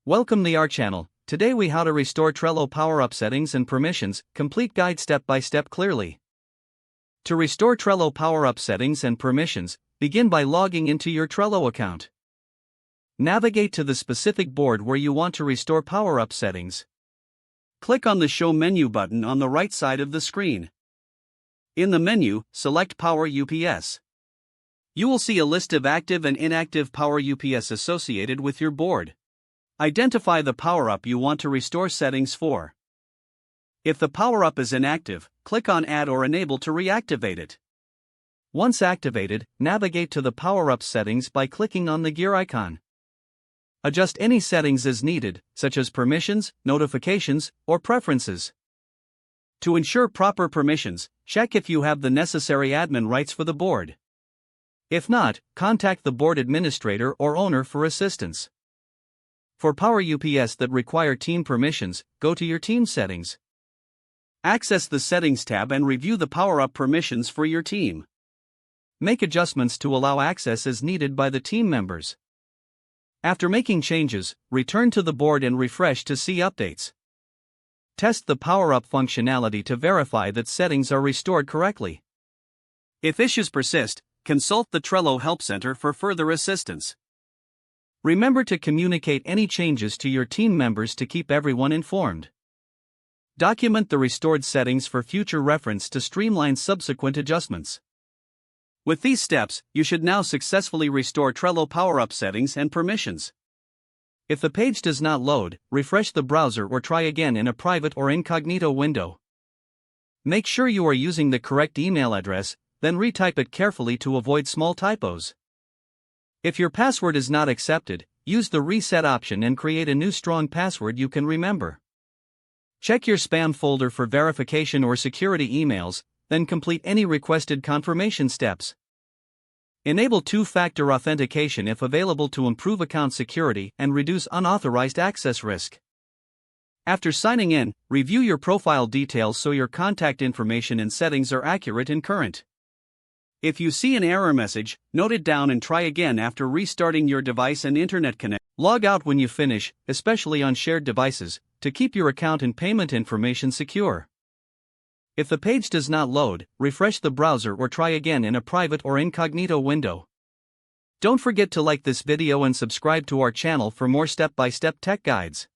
Welcome to our channel. Today we how to restore Trello Power-Up settings and permissions, complete guide step by step clearly. To restore Trello Power-Up settings and permissions, begin by logging into your Trello account. Navigate to the specific board where you want to restore Power-Up settings. Click on the Show Menu button on the right side of the screen. In the menu, select Power UPS. You will see a list of active and inactive Power UPS associated with your board. Identify the power-up you want to restore settings for. If the power-up is inactive, click on Add or Enable to reactivate it. Once activated, navigate to the power-up settings by clicking on the gear icon. Adjust any settings as needed, such as permissions, notifications, or preferences. To ensure proper permissions, check if you have the necessary admin rights for the board. If not, contact the board administrator or owner for assistance. For Power UPS that require team permissions, go to your team settings. Access the Settings tab and review the Power-Up permissions for your team. Make adjustments to allow access as needed by the team members. After making changes, return to the board and refresh to see updates. Test the Power-Up functionality to verify that settings are restored correctly. If issues persist, consult the Trello Help Center for further assistance. Remember to communicate any changes to your team members to keep everyone informed. Document the restored settings for future reference to streamline subsequent adjustments. With these steps, you should now successfully restore Trello Power-Up settings and permissions. If the page does not load, refresh the browser or try again in a private or incognito window. Make sure you are using the correct email address, then retype it carefully to avoid small typos. If your password is not accepted, use the reset option and create a new strong password you can remember. Check your spam folder for verification or security emails, then complete any requested confirmation steps. Enable two-factor authentication if available to improve account security and reduce unauthorized access risk. After signing in, review your profile details so your contact information and settings are accurate and current. If you see an error message, note it down and try again after restarting your device and internet connection. Log out when you finish, especially on shared devices, to keep your account and payment information secure. If the page does not load, refresh the browser or try again in a private or incognito window. Don't forget to like this video and subscribe to our channel for more step-by-step tech guides.